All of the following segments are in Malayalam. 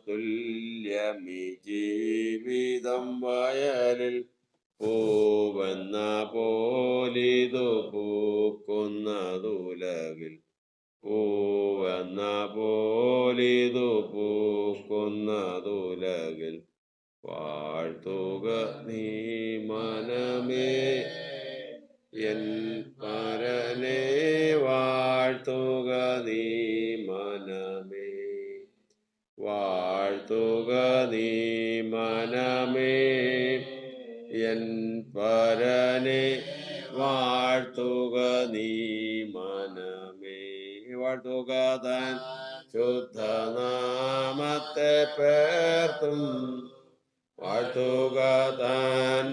തുല്യമി ജീവിതം വയലിൽ പൂവെന്ന പോലിതു പൂക്കുന്നതുലകിൽ പൂവെന്ന പോലിതു പൂക്കുന്നതുലകിൽ വാഴ്ത്തുക നീ മനമേ എൻ പരനെ വാഴ്ത്തുക നീ മനമേ വാഴ്ത്തുക നീ മനമേ എൻ പരനെ വാഴ്ത്തുക നീ മനമേ വാഴ്ത്തുക താൻ ശുദ്ധനാമത്തെ പേർത്തും വാഴ്ത്തുക താൻ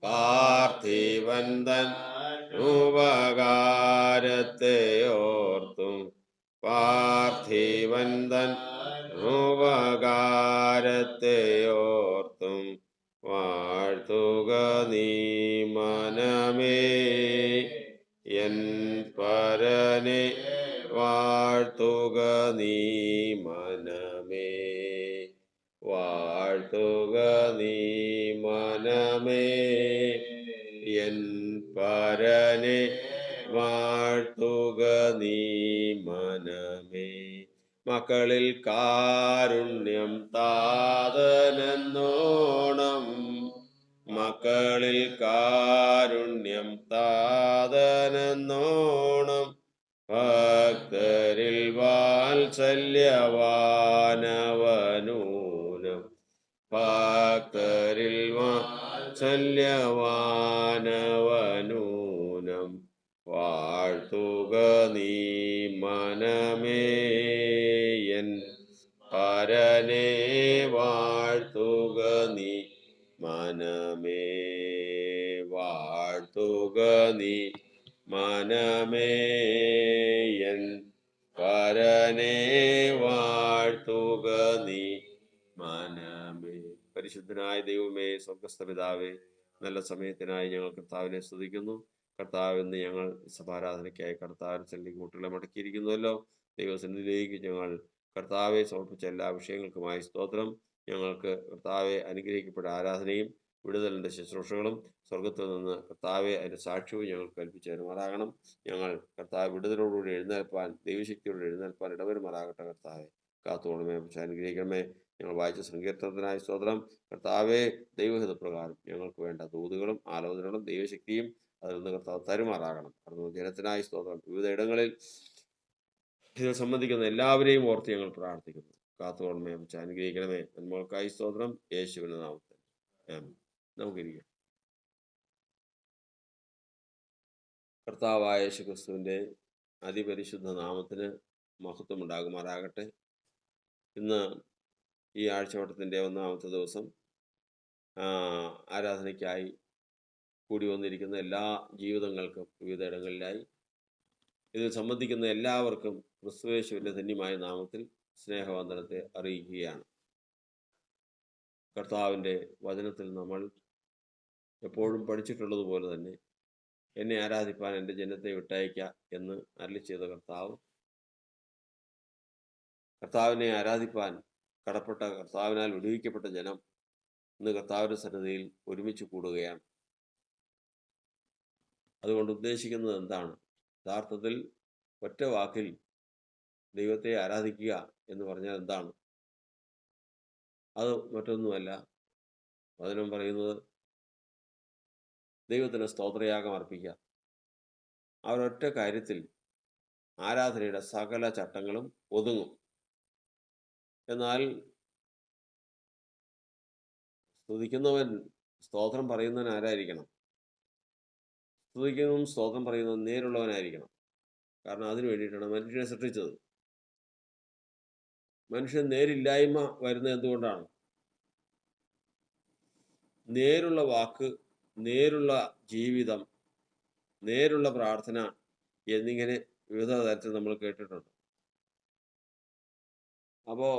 പാർത്ഥിവൻ തൻ ഉപകാരത്തെ ഓർത്തും പാർത്ഥിവൻ തൻ ഉപകാരത്തെ ഓർത്തും വാഴ്ത്തുക നീ മനമേ എൻ പരനെ വാഴ്ത്തുക നീ മനമേ വാഴ്ത്തുക നീ മനമേ എൻ പരനെ വാഴ്ത്തുക നീ മനമേ മക്കളിൽ കാരുണ്യം താതനെന്നോണം മക്കളിൽ കാരുണ്യം താതനെന്നോണം ഭക്തരിൽ വാത്സല്യവാനവനൂനം ഭക്തരിൽ വാത്സല്യവാനവനൂനം വാഴ്ത്തുക നീ മനമേ എൻ പരനെ വാഴ്ത്തുക നീ മനമേ വാഴ്ത്തുക നീ മനമേ എൻ പരനെ വാഴ്ത്തുക നീ മനമേ. പരിശുദ്ധനായ ദൈവമേ, സ്വർഗ്ഗസ്ഥ പിതാവേ, നല്ല സമയത്തിനായി ഞങ്ങൾ കർത്താവിനെ സ്തുതിക്കുന്നു. കർത്താവ് എന്ന് ഞങ്ങൾ സഭാരാധനയ്ക്കായി കർത്താവിലേക്ക് മുട്ടുകളെ മടക്കിയിരിക്കുന്നുവല്ലോ. ദൈവസന്നിധിയിലേക്ക് ഞങ്ങൾ കർത്താവെ സമർപ്പിച്ച എല്ലാ വിഷയങ്ങൾക്കുമായി സ്തോത്രം. ഞങ്ങൾക്ക് കർത്താവെ അനുഗ്രഹിക്കപ്പെട്ട ആരാധനയും വിടുതലിൻ്റെ ശുശ്രൂഷകളും സ്വർഗത്തിൽ നിന്ന് കർത്താവെ അതിൻ്റെ സാക്ഷ്യവും ഞങ്ങൾക്ക് കൽപ്പിച്ചു തരുമാറാകണം. ഞങ്ങൾ കർത്താവ് വിടുതലോടുകൂടി എഴുന്നേൽപ്പാൻ ദൈവശക്തിയോട് എഴുന്നേൽപ്പാൻ ഇടവരുമാറാകട്ടെ. കർത്താവെ കാത്തോണമേ, അനുഗ്രഹിക്കണമേ. ഞങ്ങൾ വായിച്ച സങ്കീർത്തനത്തിനായി സ്തോത്രം. കർത്താവെ ദൈവഹിതപ്രകാരം ഞങ്ങൾക്ക് വേണ്ട ദൂതുകളും ആലോചനകളും ദൈവശക്തിയും അതിൽ നിന്ന് കർത്താവ് തരുമാറാകണം. കർത്താവ് ജനത്തിനായി സ്തോത്രം. വിവിധ ഇടങ്ങളിൽ ഇതിൽ സംബന്ധിക്കുന്ന എല്ലാവരെയും ഓർത്ത് ഞങ്ങൾ പ്രാർത്ഥിക്കുന്നു. കാത്തോണമേ, അനുഗ്രഹിക്കണമേ. നന്മകൾക്കായി സ്തോത്രം. യേശുവിന്റെ നാമത്തിൽ നമുക്കിരിക്കാം. കർത്താവായ യേശു ക്രിസ്തുവിൻ്റെ അതിപരിശുദ്ധ നാമത്തിന് മഹത്വം ഉണ്ടാകുമാറാകട്ടെ. ഇന്ന് ഈ ആഴ്ചവട്ടത്തിൻ്റെ ഒന്നാമത്തെ ദിവസം ആരാധനയ്ക്കായി കൂടി വന്നിരിക്കുന്ന എല്ലാ ജീവിതങ്ങൾക്കും വിവിധ ഇടങ്ങളിലായി ഇതിൽ സംബന്ധിക്കുന്ന എല്ലാവർക്കും ക്രിസ്തുയേശുവിൻ്റെ ധന്യമായ നാമത്തിൽ സ്നേഹവന്ദനത്തെ അറിയിക്കുകയാണ്. കർത്താവിൻ്റെ വചനത്തിൽ നമ്മൾ എപ്പോഴും പഠിച്ചിട്ടുള്ളതുപോലെ തന്നെ എന്നെ ആരാധിപ്പാൻ എൻ്റെ ജനത്തെ വിട്ടയക്കുക എന്ന് അരുളി ചെയ്ത കർത്താവിനെ ആരാധിപ്പാൻ കടപ്പെട്ട കർത്താവിനാൽ വിടുവിക്കപ്പെട്ട ജനം ഇന്ന് കർത്താവിൻ്റെ സന്നിധിയിൽ ഒരുമിച്ച് കൂടുകയാണ്. അതുകൊണ്ട് ഉദ്ദേശിക്കുന്നത് എന്താണ്? യഥാർത്ഥത്തിൽ ഒറ്റ വാക്കിൽ ദൈവത്തെ ആരാധിക്കുക എന്ന് പറഞ്ഞാൽ എന്താണ്? അത് മറ്റൊന്നുമല്ല. വചനം പറയുന്നത് ദൈവത്തിന് സ്തോത്രയാഗം അർപ്പിക്കുക. ആ ഒരൊറ്റ കാര്യത്തിൽ ആരാധനയുടെ സകല ചട്ടങ്ങളും ഒതുങ്ങും. എന്നാൽ സ്തുതിക്കുന്നവൻ സ്തോത്രം പറയുന്നവൻ ആരായിരിക്കണം? സ്തുതിക്കുന്നതും സ്തോത്രം പറയുന്നതും നേരുള്ളവനായിരിക്കണം. കാരണം അതിനു വേണ്ടിയിട്ടാണ് മനുഷ്യനെ സൃഷ്ടിച്ചത്. മനുഷ്യൻ നേരില്ലായ്മ വരുന്നത് എന്തുകൊണ്ടാണ്? നേരുള്ള വാക്ക്, നേരുള്ള ജീവിതം, നേരുള്ള പ്രാർത്ഥന എന്നിങ്ങനെ വിവിധ തരത്തിൽ നമ്മൾ കേട്ടിട്ടുണ്ട്. അപ്പോൾ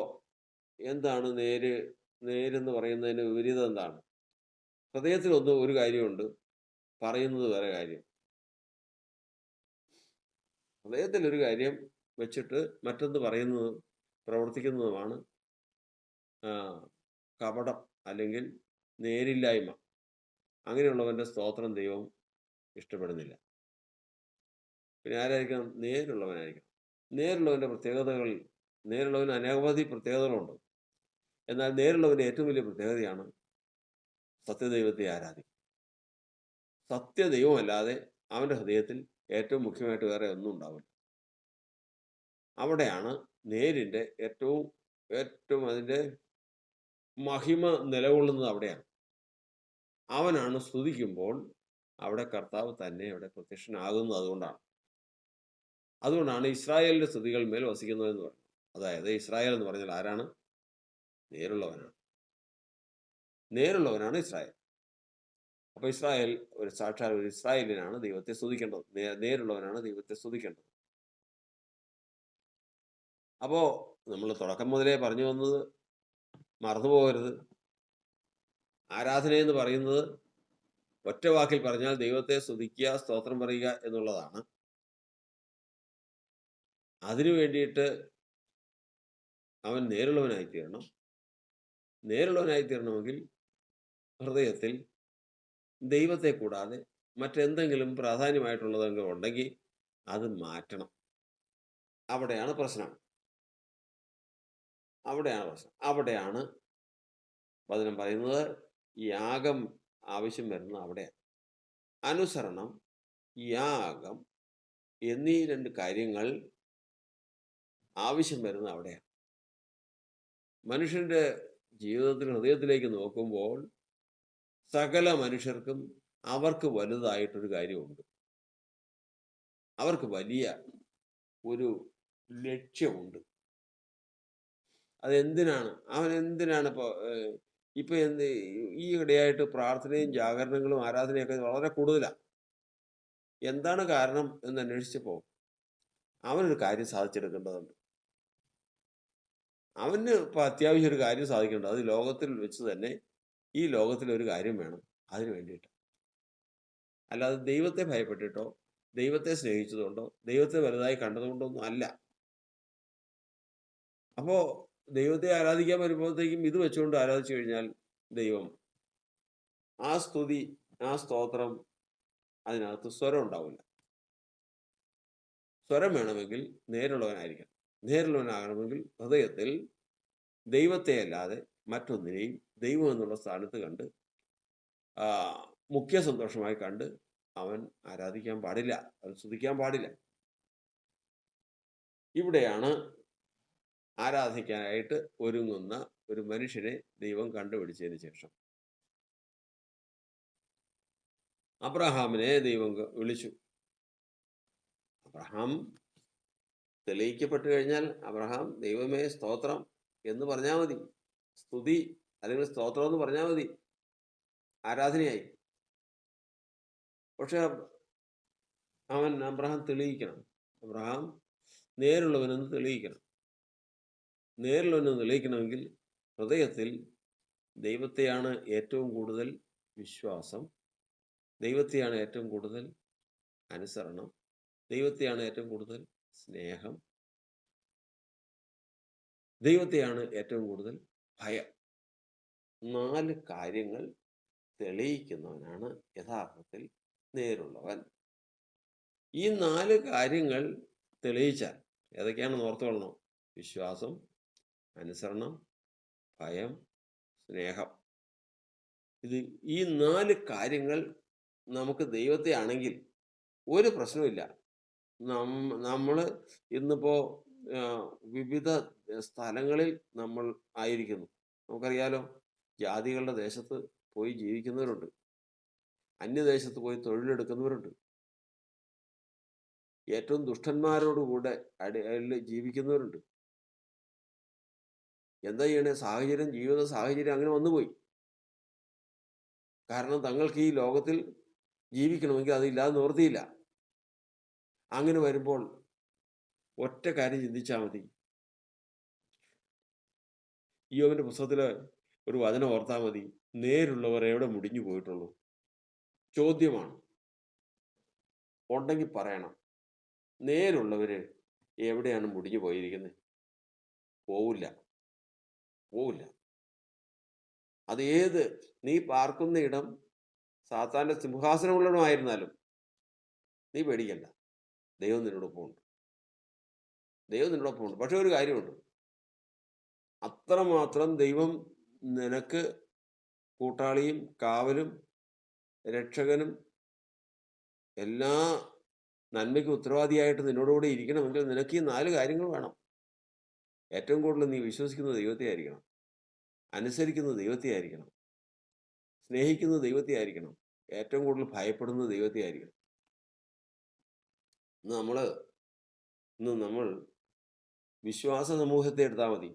എന്താണ് നേരെന്ന് പറയുന്നതിന് വിപരീതം എന്താണ്? ഹൃദയത്തിലൊന്നും ഒരു കാര്യമുണ്ട്, പറയുന്നത് വേറെ കാര്യം. ഹൃദയത്തിലൊരു കാര്യം, വെച്ചിട്ട് മറ്റൊന്ന് പറയുന്നതും പ്രവർത്തിക്കുന്നതുമാണ് ആ, കപടം അല്ലെങ്കിൽ നേരില്ലായ്മ. അങ്ങനെയുള്ളവന്റെ സ്തോത്രം ദൈവം ഇഷ്ടപ്പെടുന്നില്ല. പിന്നെ ആരായിരിക്കണം? നേരുള്ളവനായിരിക്കണം. നേരുള്ളവന്റെ പ്രത്യേകതകൾ, നേരുള്ളവന് അനവധി പ്രത്യേകതകളുണ്ട്. എന്നാൽ നേരുള്ളവന്റെ ഏറ്റവും വലിയ പ്രത്യേകതയാണ് സത്യദൈവത്തെ ആരാധിക്കുക. സത്യദൈവമല്ലാതെ അവന്റെ ഹൃദയത്തിൽ ഏറ്റവും മുഖ്യമായിട്ട് വേറെ ഒന്നും ഉണ്ടാവില്ല. അവിടെയാണ് നേരിന്റെ ഏറ്റവും ഏറ്റവും അതിൻ്റെ മഹിമ നിലകൊള്ളുന്നത്. അവിടെയാണ്. അവനാണ് സ്തുതിക്കുമ്പോൾ അവിടെ കർത്താവ് തന്നെ അവിടെ പ്രത്യക്ഷനാകുന്നത്. അതുകൊണ്ടാണ് ഇസ്രായേലിന്റെ സ്തുതികൾ മേൽ വസിക്കുന്നതെന്ന് പറയുന്നത്. അതായത് ഇസ്രായേൽ എന്ന് പറഞ്ഞാൽ ആരാണ്? നേരുള്ളവനാണ്. നേരുള്ളവനാണ് ഇസ്രായേൽ. അപ്പൊ ഇസ്രായേൽ ഒരു സാക്ഷാൽ ഒരു ഇസ്രായേലിനാണ് ദൈവത്തെ സ്തുതിക്കേണ്ടത്. നേരുള്ളവനാണ് ദൈവത്തെ സ്തുതിക്കേണ്ടത്. അപ്പോ നമ്മൾ തുടക്കം മുതലേ പറഞ്ഞു വന്നത് മറന്നുപോകരുത്. ആരാധന എന്ന് പറയുന്നത് ഒറ്റ വാക്കിൽ പറഞ്ഞാൽ ദൈവത്തെ സ്തുതിക്കുക, സ്തോത്രം പറയുക എന്നുള്ളതാണ്. അതിനു വേണ്ടിയിട്ട് അവൻ നേരുള്ളവനായിത്തീരണം. നേരുള്ളവനായിത്തീരണമെങ്കിൽ ഹൃദയത്തിൽ ദൈവത്തെ കൂടാതെ മറ്റെന്തെങ്കിലും പ്രാധാന്യമായിട്ടുള്ളതെങ്കിലും ഉണ്ടെങ്കിൽ അത് മാറ്റണം. അവിടെയാണ് പ്രശ്നം. അവിടെയാണ് വചനം പറയുന്നത് യാഗം ആവശ്യം വരുന്നത് അവിടെയാണ്. അനുസരണം, യാഗം എന്നീ രണ്ട് കാര്യങ്ങൾ ആവശ്യം വരുന്നത് അവിടെയാണ്. മനുഷ്യന്റെ ജീവിതത്തിൽ ഹൃദയത്തിലേക്ക് നോക്കുമ്പോൾ സകല മനുഷ്യർക്കും അവർക്ക് വലുതായിട്ടൊരു കാര്യമുണ്ട്. അവർക്ക് വലിയ ഒരു ലക്ഷ്യമുണ്ട്. അതെന്തിനാണ്? അവൻ എന്തിനാണ് ഇപ്പൊ ഈ ഇടയായിട്ട് പ്രാർത്ഥനയും ജാഗരണങ്ങളും ആരാധനയൊക്കെ വളരെ കൂടുതലാണ്. എന്താണ് കാരണം എന്ന് അന്വേഷിച്ചപ്പോ അവനൊരു കാര്യം സാധിച്ചെടുക്കേണ്ടതുണ്ട്. അവന് ഇപ്പൊ അത്യാവശ്യം ഒരു കാര്യം സാധിക്കേണ്ടത് അത് ലോകത്തിൽ വെച്ച് തന്നെ ഈ ലോകത്തിലൊരു കാര്യം വേണം. അതിനു വേണ്ടിയിട്ട്, അല്ലാതെ ദൈവത്തെ ഭയപ്പെട്ടിട്ടോ ദൈവത്തെ സ്നേഹിച്ചതുകൊണ്ടോ ദൈവത്തെ വലുതായി കണ്ടതുകൊണ്ടൊന്നും അല്ല. അപ്പോ ദൈവത്തെ ആരാധിക്കാൻ വരുമ്പോഴത്തേക്കും ഇത് വെച്ചുകൊണ്ട് ആരാധിച്ചു കഴിഞ്ഞാൽ ദൈവം ആ സ്തുതി, ആ സ്തോത്രം, അതിനകത്ത് സ്വരം ഉണ്ടാവില്ല. സ്വരം വേണമെങ്കിൽ നേരുള്ളവനായിരിക്കണം. നേരുള്ളവനാകണമെങ്കിൽ ഹൃദയത്തിൽ ദൈവത്തെ അല്ലാതെ മറ്റൊന്നിനെയും ദൈവം എന്നുള്ള സ്ഥാനത്ത് കണ്ട് മുഖ്യ സന്തോഷമായി കണ്ട് അവൻ ആരാധിക്കാൻ പാടില്ല, അവൻ സ്തുതിക്കാൻ പാടില്ല. ഇവിടെയാണ് ആരാധിക്കാനായിട്ട് ഒരുങ്ങുന്ന ഒരു മനുഷ്യനെ ദൈവം കണ്ടുപിടിച്ചതിന് ശേഷം അബ്രഹാമിനെ ദൈവം വിളിച്ചു. അബ്രഹാം തെളിയിക്കപ്പെട്ടു കഴിഞ്ഞാൽ അബ്രഹാം ദൈവമേ സ്തോത്രം എന്ന് പറഞ്ഞാൽ മതി. സ്തുതി അല്ലെങ്കിൽ സ്തോത്രം എന്ന് പറഞ്ഞാൽ മതി, ആരാധനയായി. പക്ഷെ അബ്രഹാം തെളിയിക്കണം. അബ്രഹാം നേരുള്ളവനെന്ന് തെളിയിക്കണം. നേരുള്ളവനെന്ന് തെളിയിക്കണമെങ്കിൽ ഹൃദയത്തിൽ ദൈവത്തെയാണ് ഏറ്റവും കൂടുതൽ വിശ്വാസം, ദൈവത്തെയാണ് ഏറ്റവും കൂടുതൽ അനുസരണം, ദൈവത്തെയാണ് ഏറ്റവും കൂടുതൽ സ്നേഹം, ദൈവത്തെയാണ് ഏറ്റവും കൂടുതൽ ഭയം. 4 കാര്യങ്ങൾ തെളിയിക്കുന്നവനാണ് യഥാർത്ഥത്തിൽ നേരുള്ളവൻ. ഈ 4 കാര്യങ്ങൾ തെളിയിച്ചാൽ ഏതൊക്കെയാണെന്ന് ഓർത്തുകൊള്ളണം. വിശ്വാസം, അനുസരണം, ഭയം, സ്നേഹം. ഈ 4 കാര്യങ്ങൾ നമുക്ക് ദൈവത്തെ ആണെങ്കിൽ ഒരു പ്രശ്നമില്ല. നമ്മൾ ഇന്നിപ്പോ വിവിധ സ്ഥലങ്ങളിൽ നമ്മൾ ആയിരിക്കുന്നു. നമുക്കറിയാലോ, ജാതികളുടെ ദേശത്ത് പോയി ജീവിക്കുന്നവരുണ്ട്, അന്യദേശത്ത് പോയി തൊഴിലെടുക്കുന്നവരുണ്ട്, ഏറ്റവും ദുഷ്ടന്മാരോടുകൂടെ ജീവിക്കുന്നവരുണ്ട്. എന്താ ചെയ്യണേ? സാഹചര്യം, ജീവിത സാഹചര്യം അങ്ങനെ വന്നുപോയി. കാരണം തങ്ങൾക്ക് ഈ ലോകത്തിൽ ജീവിക്കണമെങ്കിൽ അതില്ലാതെ നിവൃത്തിയില്ല. അങ്ങനെ വരുമ്പോൾ ഒറ്റ കാര്യം ചിന്തിച്ചാൽ മതി. ഇയ്യോബിന്റെ പുസ്തകത്തില് ഒരു വചനം ഓർത്താൽ മതി. നേരുള്ളവർ എവിടെ മുടിഞ്ഞു പോയിട്ടുള്ളൂ? ചോദ്യമാണ്. ഉണ്ടെങ്കിൽ പറയണം. നേരുള്ളവര് എവിടെയാണ് മുടിഞ്ഞു പോയിരിക്കുന്നത്? പോവില്ല, പോവില്ല. അത് ഏത് നീ പാർക്കുന്ന ഇടം സാത്താൻ്റെ സിംഹാസനമുള്ളതുമായിരുന്നാലും നീ പേടിക്കണ്ട. ദൈവം നിന്നോടൊപ്പമുണ്ട്. ദൈവം നിന്നോടൊപ്പമുണ്ട്. പക്ഷെ ഒരു കാര്യമുണ്ട്, അത്രമാത്രം ദൈവം നിനക്ക് കൂട്ടാളിയും കാവലും രക്ഷകനും എല്ലാ നന്മയ്ക്കും ഉത്തരവാദിയായിട്ട് നിന്നോടുകൂടി ഇരിക്കണമെങ്കിൽ നിനക്ക് ഈ 4 കാര്യങ്ങൾ വേണം. ഏറ്റവും കൂടുതൽ നീ വിശ്വസിക്കുന്ന ദൈവത്തെ ആയിരിക്കണം, അനുസരിക്കുന്ന ദൈവത്തെ ആയിരിക്കണം, സ്നേഹിക്കുന്ന ദൈവത്തെ ആയിരിക്കണം, ഏറ്റവും കൂടുതൽ ഭയപ്പെടുന്ന ദൈവത്തെ ആയിരിക്കണം. ഇന്ന് നമ്മൾ വിശ്വാസ സമൂഹത്തെ എടുത്താൽ മതി.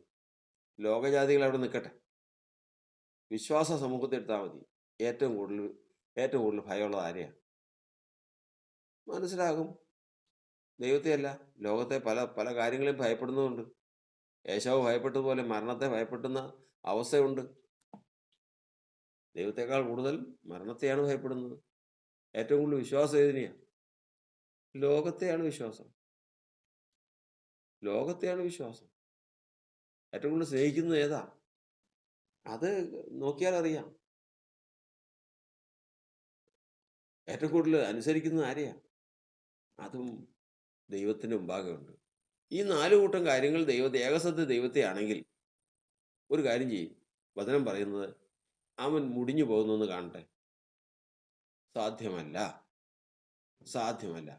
ലോകജാതികൾ അവിടെ നിൽക്കട്ടെ. വിശ്വാസ സമൂഹത്തെ എടുത്താൽ മതി. ഏറ്റവും കൂടുതൽ ഭയമുള്ളത് ആരെയാണ്? മനസ്സിലാകും. ദൈവത്തെയല്ല, ലോകത്തെ പല പല കാര്യങ്ങളെയും ഭയപ്പെടുന്നതുണ്ട്. ഏശാവ് ഭയപ്പെട്ടതുപോലെ മരണത്തെ ഭയപ്പെടുന്ന അവസ്ഥയുണ്ട്. ദൈവത്തെക്കാൾ കൂടുതൽ മരണത്തെയാണ് ഭയപ്പെടുന്നത്. ഏറ്റവും കൂടുതൽ വിശ്വാസം ഏതിനെയാണ്? ലോകത്തെയാണ് വിശ്വാസം. ലോകത്തെയാണ് വിശ്വാസം. ഏറ്റവും കൂടുതൽ സ്നേഹിക്കുന്നത് ഏതാ? അത് നോക്കിയാൽ അറിയാം. ഏറ്റവും കൂടുതൽ അനുസരിക്കുന്നത് ആരെയാ? അതും ദൈവത്തിന് മുമ്പാകെ ഉണ്ട്. ഈ 4 കൂട്ടം കാര്യങ്ങൾ ഏകസത്യ ദൈവത്തെ ആണെങ്കിൽ ഒരു കാര്യം ചെയ്യും. വചനം പറയുന്നത് അവൻ മുടിഞ്ഞു പോകുന്നെന്ന് കാണട്ടെ. സാധ്യമല്ല, സാധ്യമല്ല.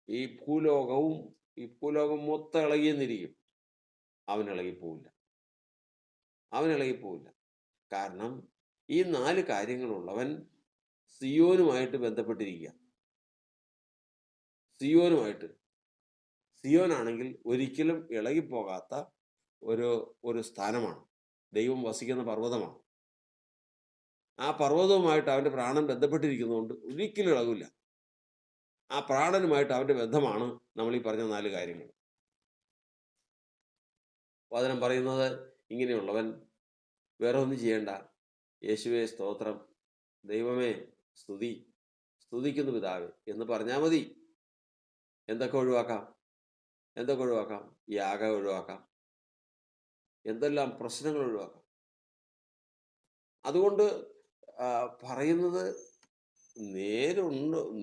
ഈ ഭൂലോകം മൊത്തം ഇളകിയെന്നിരിക്കും, അവൻ ഇളകിപ്പോവില്ല. കാരണം ഈ 4 കാര്യങ്ങളുള്ളവൻ സിയോനുമായിട്ട് ബന്ധപ്പെട്ടിരിക്കുക. സിയോനാണെങ്കിൽ ഒരിക്കലും ഇളകിപ്പോകാത്ത ഒരു സ്ഥാനമാണ്. ദൈവം വസിക്കുന്ന പർവ്വതമാണ്. ആ പർവ്വതവുമായിട്ട് അവൻ്റെ പ്രാണൻ ബന്ധപ്പെട്ടിരിക്കുന്നതുകൊണ്ട് ഒരിക്കലും ഇളകില്ല. ആ പ്രാണനുമായിട്ട് അവൻ്റെ ബന്ധമാണ് നമ്മൾ ഈ പറഞ്ഞ 4 കാര്യങ്ങൾ. വചനം പറയുന്നത് ഇങ്ങനെയുള്ളവൻ വേറെ ഒന്നും ചെയ്യേണ്ട. യേശുവേ സ്തോത്രം, ദൈവമേ സ്തുതി, സ്തുതിക്കുന്നു പിതാവേ എന്ന് പറഞ്ഞാൽ മതി. എന്തൊക്കെ ഒഴിവാക്കാം? യാഗം ഒഴിവാക്കാം, എന്തെല്ലാം പ്രശ്നങ്ങൾ ഒഴിവാക്കാം. അതുകൊണ്ട് പറയുന്നത്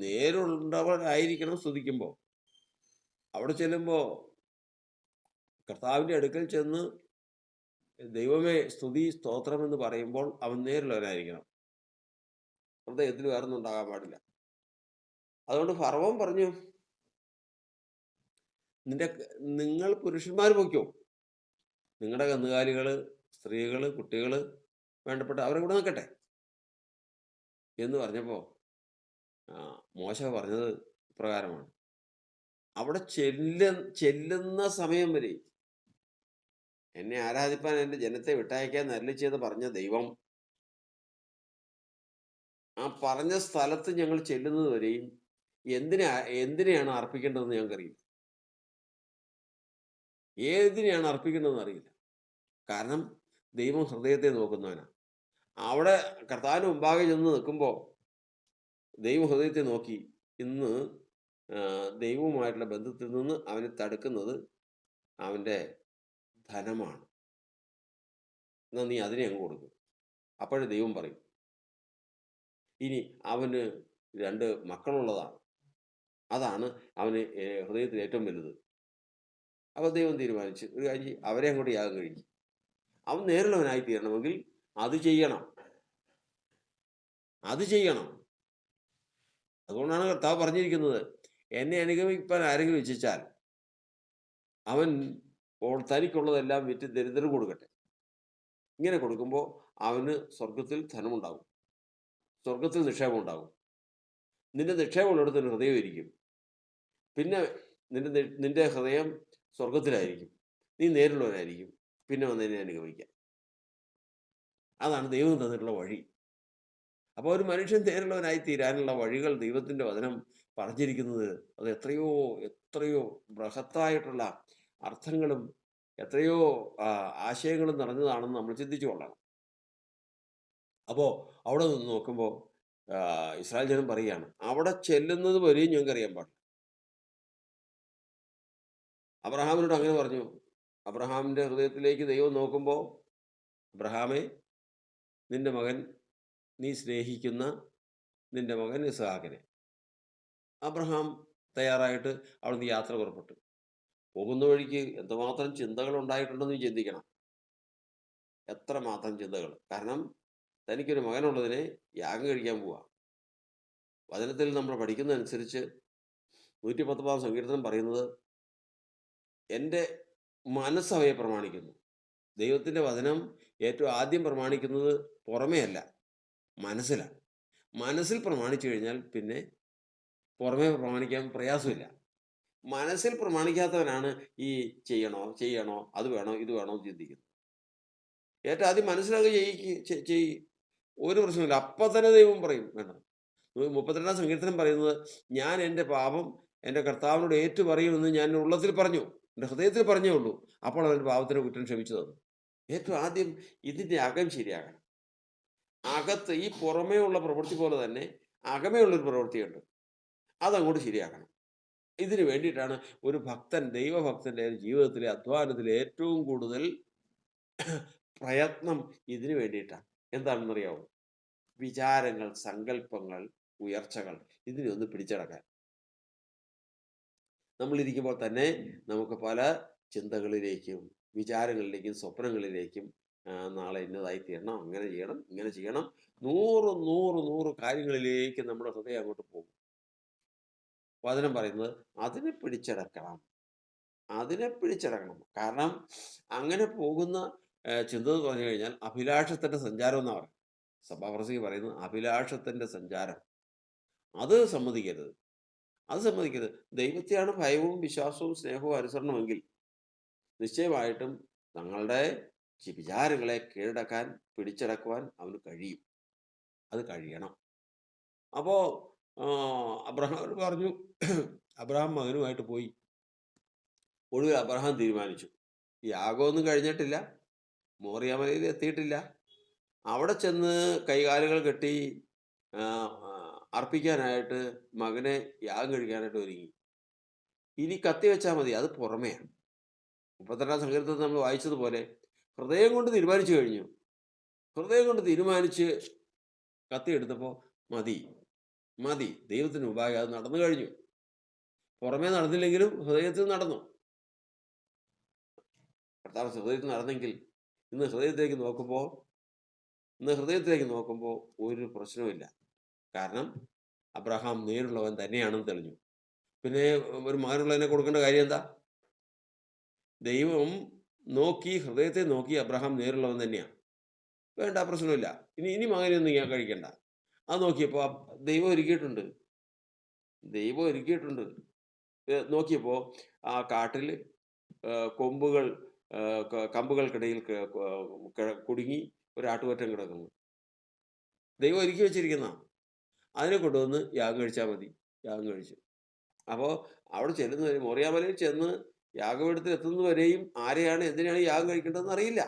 നേരുള്ളവരായിരിക്കണം സ്തുതിക്കുമ്പോൾ. അവിടെ ചെല്ലുമ്പോൾ കർത്താവിൻ്റെ അടുക്കൽ ചെന്ന് ദൈവമേ സ്തുതി സ്തോത്രം എന്ന് പറയുമ്പോൾ അവൻ നേരുള്ളവനായിരിക്കണം. ഹൃദയത്തിൽ വേറൊന്നും ഉണ്ടാകാൻ പാടില്ല. അതുകൊണ്ട് ഫറവോൻ പറഞ്ഞു, നിങ്ങൾ പുരുഷന്മാർ പൊയ്ക്കോ, നിങ്ങളുടെ കന്നുകാലികൾ, സ്ത്രീകൾ, കുട്ടികൾ, വേണ്ടപ്പെട്ട അവരെ കൂടെ നിൽക്കട്ടെ എന്ന് പറഞ്ഞപ്പോൾ മോശ പറഞ്ഞത് പ്രകാരമാണ്. അവിടെ ചെല്ലുന്ന സമയം വരെ എന്നെ ആരാധിപ്പാൻ എൻ്റെ ജനത്തെ വിട്ടയക്കാൻ അരുളിച്ചെന്ന് പറഞ്ഞ ദൈവം ആ പറഞ്ഞ സ്ഥലത്ത് ഞങ്ങൾ ചെല്ലുന്നത് വരെയും എന്തിനെയാണ് അർപ്പിക്കേണ്ടതെന്ന് ഞങ്ങൾക്കറിയില്ല. ഏതിനെയാണ് അർപ്പിക്കേണ്ടതെന്ന് അറിയില്ല. കാരണം ദൈവം ഹൃദയത്തെ നോക്കുന്നവനാണ്. അവിടെ കർത്താവിന് മുമ്പാകെ ചെന്ന് നിൽക്കുമ്പോൾ ദൈവം ഹൃദയത്തെ നോക്കി. ഇന്ന് ദൈവവുമായിട്ടുള്ള ബന്ധത്തിൽ നിന്ന് അവനെ തടുക്കുന്നത് അവൻ്റെ ധനമാണ്. എന്നാൽ നീ അതിനെ അങ്ങ് കൊടുക്കും. അപ്പോഴേ ദൈവം പറയും, ഇനി അവന് 2 മക്കളുള്ളതാണ്, അതാണ് അവന് ഹൃദയത്തിൽ ഏറ്റവും വലുത്. അപ്പോൾ ദൈവം തീരുമാനിച്ച് ഒരു കാര്യം, അവരെ അങ്ങോട്ട് യാഗം കഴിക്കും. അവൻ നേരുള്ളവനായി തീരണമെങ്കിൽ അത് ചെയ്യണം. അതുകൊണ്ടാണ് കർത്താവ് പറഞ്ഞിരിക്കുന്നത്, എന്നെ അനുഗമിക്കാൻ ആരെങ്കിലും ഇച്ഛിച്ചാൽ അവൻ തനിക്കുള്ളതെല്ലാം വിറ്റ് ദരിദ്രന് കൊടുക്കട്ടെ. ഇങ്ങനെ കൊടുക്കുമ്പോൾ അവന് സ്വർഗത്തിൽ ധനമുണ്ടാകും, സ്വർഗത്തിൽ നിക്ഷേപം ഉണ്ടാകും. നിന്റെ നിക്ഷേപമുള്ളിടത്ത് ഒരു ഹൃദയം ഇരിക്കും. പിന്നെ നിന്റെ ഹൃദയം സ്വർഗത്തിലായിരിക്കും. നീ നേരുള്ളവനായിരിക്കും. പിന്നെ വന്നതിനെ അനുഗമിക്കാം. അതാണ് ദൈവം തന്നിട്ടുള്ള വഴി. അപ്പോൾ ഒരു മനുഷ്യൻ നേരുള്ളവനായി തീരാനുള്ള വഴികൾ ദൈവത്തിൻ്റെ വചനം പറഞ്ഞിരിക്കുന്നത് അത് എത്രയോ ബൃഹത്തായിട്ടുള്ള അർത്ഥങ്ങളും എത്രയോ ആശയങ്ങളും നിറഞ്ഞതാണെന്ന് നമ്മൾ ചിന്തിച്ചു കൊള്ളണം. അപ്പോൾ അവിടെ നിന്ന് നോക്കുമ്പോൾ ഇസ്രായേൽ ജനം പറയുകയാണ്, അവിടെ ചെല്ലുന്നത് വരെയും ഞങ്ങൾക്ക് അറിയാൻ പാടില്ല. അബ്രഹാമിനോട് അങ്ങനെ പറഞ്ഞു. അബ്രഹാമിന്റെ ഹൃദയത്തിലേക്ക് ദൈവം നോക്കുമ്പോൾ, അബ്രഹാമേ, നിന്റെ മകൻ, നീ സ്നേഹിക്കുന്ന നിന്റെ മകൻ ഇസ്ഹാക്കിനെ. അബ്രഹാം തയ്യാറായിട്ട് അവിടുന്ന് യാത്ര പുറപ്പെട്ടു. പോകുന്ന വഴിക്ക് എന്തുമാത്രം ചിന്തകൾ ഉണ്ടായിട്ടുണ്ടെന്ന് ചിന്തിക്കണം. എത്രമാത്രം ചിന്തകൾ! കാരണം തനിക്കൊരു മകനുള്ളതിനെ യാഗം കഴിക്കാൻ പോവാ. വചനത്തിൽ നമ്മൾ പഠിക്കുന്നതനുസരിച്ച് 119 സങ്കീർത്തനം പറയുന്നത്, എൻ്റെ മനസ്സ് അവയെ പ്രമാണിക്കുന്നു. ദൈവത്തിൻ്റെ വചനം ഏറ്റവും ആദ്യം പ്രമാണിക്കുന്നത് പുറമേ അല്ല, മനസ്സിലാണ്. മനസ്സിൽ പ്രമാണിച്ചു കഴിഞ്ഞാൽ പിന്നെ പുറമേ പ്രമാണിക്കാൻ പ്രയാസമില്ല. മനസ്സിൽ പ്രമാണിക്കാത്തവനാണ് ഈ ചെയ്യണോ ചെയ്യണോ അത് വേണോ ഇത് വേണോ എന്ന് ചിന്തിക്കുന്നത്. ഏറ്റവും ആദ്യം മനസ്സിലാക്കി ചെയ്യ്, ഒരു പ്രശ്നമില്ല. അപ്പം തന്നെ ദൈവം പറയും വേണ്ട. 32 സങ്കീർത്തനം പറയുന്നത്, ഞാൻ എൻ്റെ പാപം എൻ്റെ കർത്താവിനോട് ഏറ്റു പറയുമെന്ന് ഞാൻ എൻ്റെ ഉള്ളത്തിൽ പറഞ്ഞു, എൻ്റെ ഹൃദയത്തിൽ പറഞ്ഞേ ഉള്ളൂ. അപ്പോൾ അവൻ്റെ പാപത്തിന് കുറ്റം ക്ഷമിച്ചു തന്നു. ഏറ്റവും ആദ്യം ഇതിൻ്റെ അകം ശരിയാകണം. അകത്ത് ഈ പുറമേ ഉള്ള പ്രവൃത്തി പോലെ തന്നെ അകമേ ഉള്ളൊരു പ്രവൃത്തിയുണ്ട്, അതങ്ങോട്ട് ശരിയാക്കണം. ഇതിന് വേണ്ടിയിട്ടാണ് ഒരു ഭക്തൻ, ദൈവഭക്തൻ്റെ ജീവിതത്തിലെ അധ്വാനത്തിൽ ഏറ്റവും കൂടുതൽ പ്രയത്നം ഇതിനു വേണ്ടിയിട്ടാണ്. എന്താണെന്നറിയാമോ? വിചാരങ്ങൾ, സങ്കല്പങ്ങൾ, ഉയർച്ചകൾ, ഇതിനെ ഒന്ന് പിടിച്ചടക്കാൻ. നമ്മളിരിക്കുമ്പോൾ തന്നെ നമുക്ക് പല ചിന്തകളിലേക്കും വിചാരങ്ങളിലേക്കും സ്വപ്നങ്ങളിലേക്കും നാളെ ഇന്നതായി തീരണം, അങ്ങനെ ചെയ്യണം, ഇങ്ങനെ ചെയ്യണം, 100 കാര്യങ്ങളിലേക്ക് നമ്മുടെ ഹൃദയം അങ്ങോട്ട് പോകും. വചനം പറയുന്നത് അതിനെ പിടിച്ചടക്കണം, അതിനെ പിടിച്ചടക്കണം. കാരണം അങ്ങനെ പോകുന്ന ചിന്ത എന്ന് പറഞ്ഞു കഴിഞ്ഞാൽ അഭിലാഷത്തിൻ്റെ സഞ്ചാരം എന്നാണ് പറയുന്നത്. സഭാപ്രസംഗി പറയുന്നത് അഭിലാഷത്തിൻ്റെ സഞ്ചാരം. അത് സമ്മതിക്കരുത്, അത് സമ്മതിക്കരുത്. ദൈവത്തെയാണ് ഭയവും വിശ്വാസവും സ്നേഹവും അനുസരണമെങ്കിൽ നിശ്ചയമായിട്ടും തങ്ങളുടെ വിചാരങ്ങളെ കീഴടക്കാൻ, പിടിച്ചടക്കുവാൻ അവന് കഴിയും. അത് കഴിയണം. അപ്പോൾ അബ്രഹാം പറഞ്ഞു. അബ്രഹാം മകനുമായിട്ട് പോയി. ഒടുവിൽ അബ്രഹാം തീരുമാനിച്ചു, യാഗമൊന്നും കഴിഞ്ഞിട്ടില്ല, മോറിയാമലയിൽ എത്തിയിട്ടില്ല. അവിടെ ചെന്ന് കൈകാലുകൾ കെട്ടി അർപ്പിക്കാനായിട്ട്, മകനെ യാഗം കഴിക്കാനായിട്ട് ഒരുങ്ങി. ഇനി കത്തി വെച്ചാൽ മതി, അത് പുറമെയാണ്. 32 സങ്കീർത്തനത്തിൽ നമ്മൾ വായിച്ചതുപോലെ ഹൃദയം കൊണ്ട് തീരുമാനിച്ചു കഴിഞ്ഞു. ഹൃദയം കൊണ്ട് തീരുമാനിച്ച് കത്തി എടുത്തപ്പോൾ മതി, മതി, ദൈവത്തിന് മുമ്പാകെ അത് നടന്നു കഴിഞ്ഞു. പുറമേ നടന്നില്ലെങ്കിലും ഹൃദയത്തിൽ നടന്നു. കർത്താവ് ഹൃദയത്തിൽ നടന്നെങ്കിൽ ഇന്ന് ഹൃദയത്തിലേക്ക് നോക്കുമ്പോൾ ഒരു പ്രശ്നവുമില്ല. കാരണം അബ്രഹാം നേരുള്ളവൻ തന്നെയാണെന്ന് തെളിഞ്ഞു. പിന്നെ ഒരു മകനുള്ളതിനെ കൊടുക്കേണ്ട കാര്യം എന്താ? ദൈവം നോക്കി, ഹൃദയത്തെ നോക്കി അബ്രഹാം നേരുള്ളവൻ തന്നെയാണ്, വേണ്ട, പ്രശ്നമില്ല. ഇനി മകനൊന്നും ഞാൻ കഴിക്കണ്ട. അത് നോക്കിയപ്പോൾ ദൈവം ഒരുക്കിയിട്ടുണ്ട്. നോക്കിയപ്പോൾ ആ കാട്ടിൽ കമ്പുകൾക്കിടയിൽ കുടുങ്ങി ഒരു ആട്ടുകൊറ്റൻ കിടക്കുന്നു. ദൈവം ഒരുക്കി വെച്ചിരിക്കുന്ന അതിനെ കൊണ്ടുവന്ന് യാഗം കഴിച്ചാൽ മതി. യാഗം കഴിച്ചു. അപ്പോൾ അവിടെ ചെല്ലുന്നവരെ, മോറിയാമലയിൽ ചെന്ന് യാഗപീഠത്തിൽ എത്തുന്നവരെയും ആരെയാണ് എന്തിനാണ് യാഗം കഴിക്കേണ്ടതെന്ന് അറിയില്ല.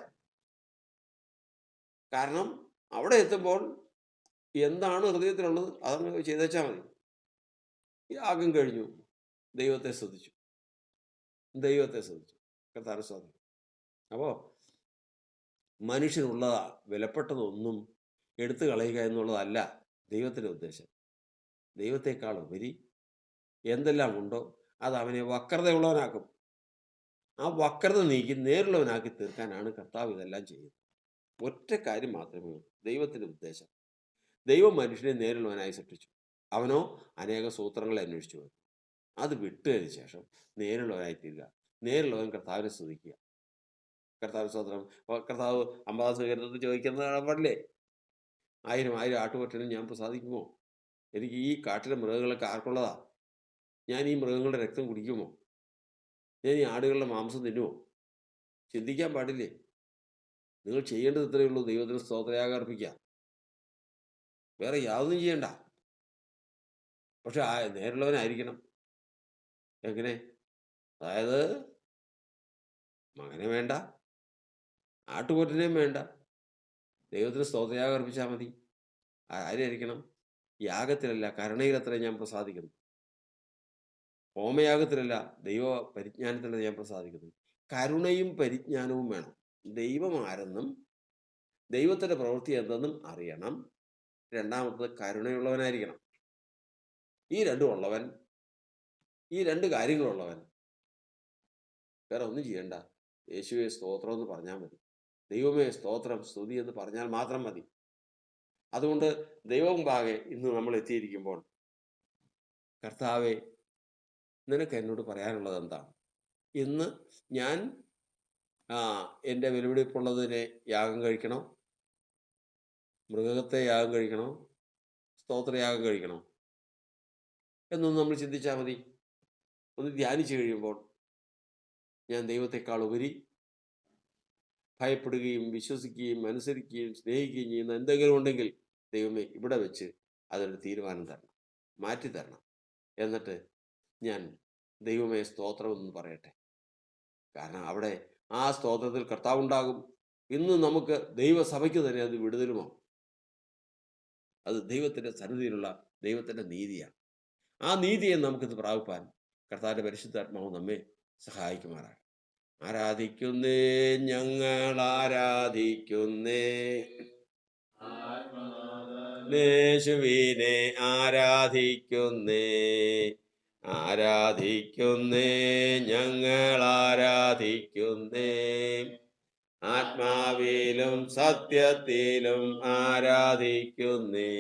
കാരണം അവിടെ എത്തുമ്പോൾ എന്താണ് ഹൃദയത്തിലുള്ളത് അതങ്ങ് ചെയ്തേച്ചാൽ മതി. യാഗം കഴിഞ്ഞു. ദൈവത്തെ സ്തുതിച്ചു. കർത്താവിനെ സ്തോത്രം. അപ്പോൾ മനുഷ്യനുള്ളതാ വിലപ്പെട്ടതൊന്നും എടുത്തു കളയുക എന്നുള്ളതല്ല ദൈവത്തിൻ്റെ ഉദ്ദേശം. ദൈവത്തെക്കാൾ ഉപരി എന്തെല്ലാം ഉണ്ടോ അത് അവനെ വക്രതയുള്ളവനാക്കും. ആ വക്രത നീക്കി നേരുള്ളവനാക്കി തീർക്കാനാണ് കർത്താവ് ഇതെല്ലാം ചെയ്യുന്നത്. ഒറ്റ കാര്യം മാത്രമേ ഉള്ളൂ ദൈവത്തിൻ്റെ ഉദ്ദേശം. ദൈവം മനുഷ്യനെ നേരുള്ളവനായി സൃഷ്ടിച്ചു. അവനോ അനേക സൂത്രങ്ങളെ അന്വേഷിച്ചു വന്നു. അത് വിട്ടതിന് ശേഷം നേരുള്ളവനായി തീരുക. നേരുള്ളവൻ കർത്താവിനെ സ്തുതിക്കുക. കർത്താവ് സ്തോത്രം. കർത്താവ് 50 സങ്കീർത്തനത്തിൽ ചോദിക്കുന്നതാണ് പാടില്ലേ, 1000 ആട്ടുകൊറ്റനും ഞാൻ പ്രസാദിക്കുമോ? എനിക്ക് ഈ കാട്ടിലെ മൃഗങ്ങളൊക്കെ ആർക്കുള്ളതാ? ഞാൻ ഈ മൃഗങ്ങളുടെ രക്തം കുടിക്കുമോ? ഞാൻ ഈ ആടുകളുടെ മാംസം തിന്നുമോ? ചിന്തിക്കാൻ പാടില്ലേ? നിങ്ങൾ ചെയ്യേണ്ടത് ഇത്രയേ ഉള്ളൂ, ദൈവത്തിന് സ്തോത്രയാഗം അർപ്പിക്കുക, വേറെ യാതൊന്നും ചെയ്യണ്ട. പക്ഷെ നേരുള്ളവനായിരിക്കണം. എങ്ങനെ? അതായത് മകനെ വേണ്ട, ആട്ടുകൊറ്റനെയും വേണ്ട, ദൈവത്തിന് സ്തോത്രയാഗം അർപ്പിച്ചാൽ മതി. ആരായിരിക്കണം? യാഗത്തിലല്ല, കരുണയിലത്ര ഞാൻ പ്രസാദിക്കുന്നു. ഹോമയാഗത്തിലല്ല, ദൈവ പരിജ്ഞാനത്തിലല്ല ഞാൻ പ്രസാദിക്കുന്നത്. കരുണയും പരിജ്ഞാനവും വേണം. ദൈവം ആരെന്നും ദൈവത്തിന്റെ പ്രവൃത്തി എന്തെന്നും അറിയണം. രണ്ടാമത്തത് കരുണയുള്ളവനായിരിക്കണം. ഈ രണ്ടും ഉള്ളവൻ, ഈ രണ്ട് കാര്യങ്ങളുള്ളവൻ വേറെ ഒന്നും ചെയ്യണ്ട. യേശുവെ സ്തോത്രം എന്ന് പറഞ്ഞാൽ മതി. ദൈവമേ സ്തോത്രം, സ്തുതി എന്ന് പറഞ്ഞാൽ മാത്രം മതി. അതുകൊണ്ട് ദൈവമുമ്പാകെ ഇന്ന് നമ്മൾ എത്തിയിരിക്കുമ്പോൾ, കർത്താവെ, നിനക്ക് എന്നോട് പറയാനുള്ളത് എന്താണ്? ഇന്ന് ഞാൻ എൻ്റെ വിലപിടിപ്പുള്ളതിനെ യാഗം കഴിക്കണോ? മൃഗത്തെ യാഗം കഴിക്കണോ? സ്തോത്രയാഗം കഴിക്കണോ? എന്നൊന്ന് നമ്മൾ ചിന്തിച്ചാൽ മതി. ഒന്ന് ധ്യാനിച്ചു കഴിയുമ്പോൾ, ഞാൻ ദൈവത്തെക്കാൾ ഉപരി ഭയപ്പെടുകയും വിശ്വസിക്കുകയും അനുസരിക്കുകയും സ്നേഹിക്കുകയും ചെയ്യുന്ന എന്തെങ്കിലും ഉണ്ടെങ്കിൽ, ദൈവമേ ഇവിടെ വെച്ച് അതിനൊരു തീരുമാനം തരണം, മാറ്റി തരണം. എന്നിട്ട് ഞാൻ ദൈവമേ സ്തോത്രം എന്ന് പറയട്ടെ. കാരണം അവിടെ ആ സ്തോത്രത്തിൽ കർത്താവുണ്ടാകും. ഇന്ന് നമുക്ക് ദൈവസഭയ്ക്ക് തന്നെ അത് വിടുതലുമാവും. അത് ദൈവത്തിൻ്റെ സന്നിധിയിലുള്ള ദൈവത്തിൻ്റെ നീതിയാണ്. ആ നീതിയെ നമുക്കിത് പ്രാപിപ്പാൻ കർത്താവിൻ്റെ പരിശുദ്ധാത്മാവ് നമ്മെ സഹായിക്കുമാറാണ്. ആരാധിക്കുന്നേ, ഞങ്ങൾ ആരാധിക്കുന്നേ, യേശുവിനെ ആരാധിക്കുന്നേ, ആരാധിക്കുന്നേ, ഞങ്ങൾ ആരാധിക്കുന്നേ, ആത്മാവിലും സത്യത്തിലും ആരാധിക്കുന്നേ.